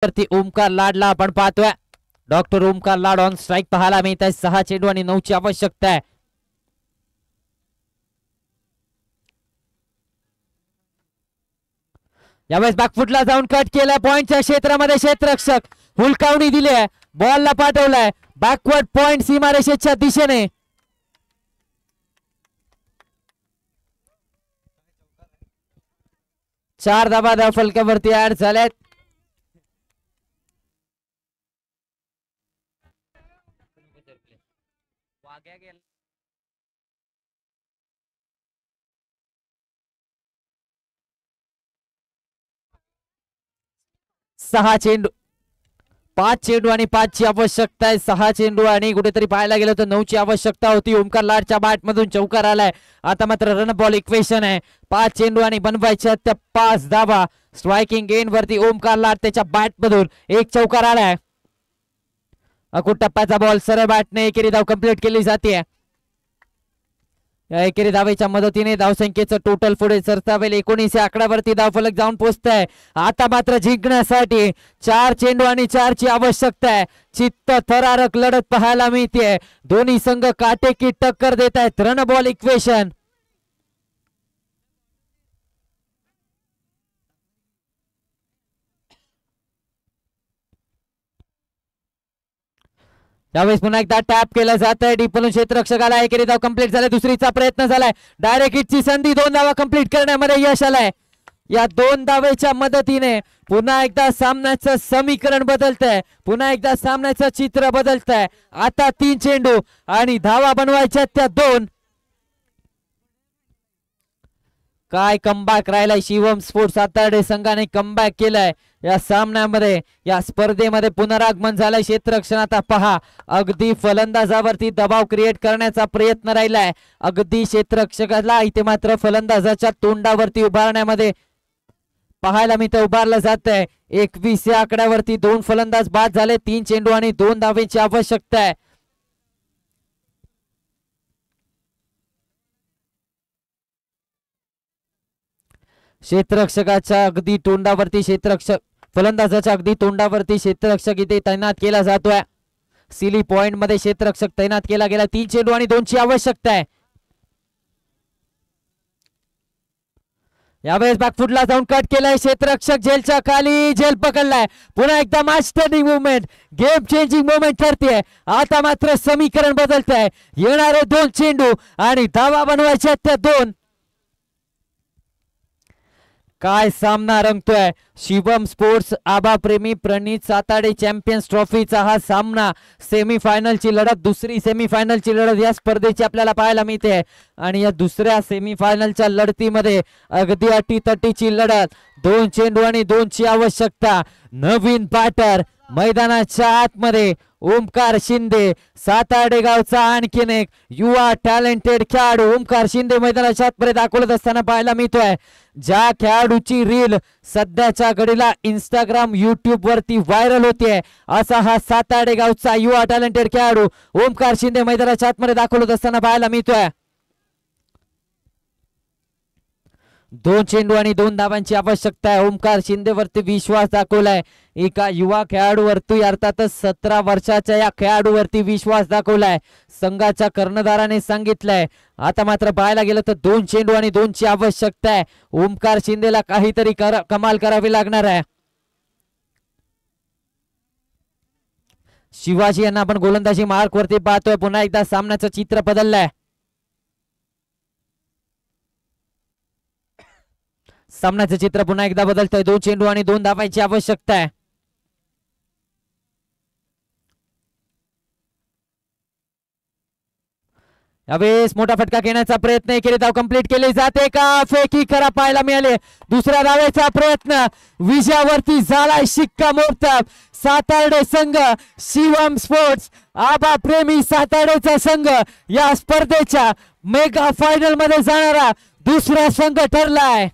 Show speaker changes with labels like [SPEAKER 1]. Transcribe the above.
[SPEAKER 1] वरती ओमकार लाडला आपण पाहतोय. Doctor Omkar Lad on strike पाहायला मिळत आहे. 6 चेंडू आणि 9 ची आवश्यकता आहे. यावेळेस बॅकफुटला जाऊन कट केलाय. पॉइंटच्या क्षेत्रामध्ये क्षेत्ररक्षक हुलकावणी दिली आहे. बॉलला पाठवलाय बॅकवर्ड पॉइंट सीमारेषेच्या दिशेने. चार धावा धाव फलकावरती ऍड झाल्यात. सहा चेंडू 5 चेंडू आणि 5 ची आवश्यकता आहे. 6 चेंडू आणि कुठेतरी पाहायला गेलं तर 9 ची आवश्यकता होती. ओमकार लाडच्या बॅट मधून चौकार आलाय. आता मात्र रन बॉल इक्वेशन आहे. 5 चेंडू आणि बनवायच्या त्या 5 धावा. स्ट्रायकिंग एंड वरती ओमकार लाड त्याच्या बॅट मधून एक चौकार आलाय. अकुट टप्प्याचा बॉल सरळ बॅटने एकेरी धाव कंप्लीट केली जाते. या एकेरी धावेच्या मदतीने धावसंख्येचं टोटल पुढे सरसावेल. 19 आकड्यावरती धावफलक जाऊन पोहोचतंय. आता मात्र जिंकण्यासाठी 4 चेंडू आणि 4 ची आवश्यकता आहे. चित्त थरारक लढत पाहायला मिळते. दोन्ही संघ काटेकी टक्कर देत आहेत. Run ball equation. यावेळेस पुन्हा एकदा टॅप केलं जात आहे. डीपलून क्षेत्ररक्षकाला एकेरी धाव कंप्लीट झालाय. दुसरीचा प्रयत्न झालाय. डायरेक्ट हिटची संधी. 2 धावा कंप्लीट करण्यामध्ये यश आलंय. या 2 धावेच्या मदतीने पुन्हा एकदा सामन्याचं समीकरण बदलतंय. पुन्हा एकदा सामन्याचं चित्र बदलतंय. आता 3 चेंडू आणि धावा बनवायच्या त्या 2. काय कमबॅक राहिलाय. शिवम स्पोर्ट्स सातार्डे संघाने कमबॅक केलाय. या सामन्यामध्ये या स्पर्धेमध्ये पुनरागमन झालंय. क्षेत्ररक्षण आता पहा अगदी फलंदाजावरती दबाव क्रिएट करण्याचा प्रयत्न राहिलाय. अगदी क्षेत्ररक्षकाला इथे मात्र फलंदाजाच्या तोंडावरती उभारण्यामध्ये पाहायला मिळतं. उभारलं जात आहे. 21 या आकड्यावरती 2 फलंदाज बाद झाले. 3 चेंडू आणि 2 धावेची आवश्यकता आहे. क्षेत्ररक्षकाच्या अगदी तोंडावरती फलंदाजाच्या अगदी तोंडावरती क्षेत्ररक्षक इथे तैनात केला जातोय. सिली पॉइंट मध्ये क्षेत्ररक्षक तैनात केला गेला. 3 चेंडू आणि 2 ची आवश्यकता आहे. यावेळेस बॅकफुटला जाऊन कट केलाय. क्षेत्ररक्षक झेलच्या खाली. झेल पकडलाय. पुन्हा एकदा match turning movement. Game changing movement ठरते. आता मात्र समीकरण बदलत आहे. येणारे 2 चेंडू आणि धावा बनवायच्या त्या 2. काय सामना रंगतोय. शिवम स्पोर्ट्स आबा प्रेमी प्रणित साताडे चॅम्पियन्स ट्रॉफीचा हा सामना. सेमीफायनलची लढत. दुसरी सेमीफायनलची लढत या स्पर्धेची आपल्याला पाहायला मिळते. आणि या दुसऱ्या सेमीफायनलच्या लढतीमध्ये अगदी अटीतटीची लढत. 2 चेंडू आणि 2 ची आवश्यकता. नवीन बॅटर मैदानाच्या आतमध्ये ओमकार शिंदे. सातार्डे गावचा आणखीन एक युवा टॅलेंटेड खेळाडू ओमकार शिंदे मैदानाच्या आतमध्ये दाखवत असताना पाहायला मिळतोय. ज्या खेळाडूची रील सध्याच्या घडीला इंस्टाग्राम युट्यूब वरती व्हायरल होतीये असा हा सातार्डे गावचा युवा टॅलेंटेड खेळाडू ओमकार शिंदे मैदानाच्या आतमध्ये दाखवत असताना पाहायला मिळतोय. 2 चेंडू आणि 2 धावांची आवश्यकता आहे. ओमकार शिंदे वरती विश्वास दाखवलाय. एका युवा खेळाडूवरती अर्थातच 17 वर्षाच्या या खेळाडूवरती विश्वास दाखवलाय. संघाच्या कर्णधाराने सांगितलंय. आता मात्र पाहायला गेलं तर 2 चेंडू आणि 2 ची आवश्यकता आहे. ओमकार शिंदेला काहीतरी कमाल करावी लागणार आहे. शिवाजी यांना आपण गोलंदाजी मार्क वरती पाहतोय. पुन्हा एकदा सामन्याचं चित्र बदललंय. सामन्याचं चित्र पुन्हा एकदा बदलतंय. 2 चेंडू आणि 2 धावांची आवश्यकता आहे. यावेळेस मोठा फटका घेण्याचा प्रयत्न. एकेरी धाव कंप्लीट केली जाते का. फेकी करा पाहायला मिळाले. दुसऱ्या धावेचा प्रयत्न. विजयावरती झालाय शिक्कामोर्तब. सातार्डे संघ शिवम स्पोर्ट्स आबा प्रेमी सातार्डेचा संघ या स्पर्धेच्या मेगा फायनल मध्ये जाणारा दुसरा संघ ठरलाय.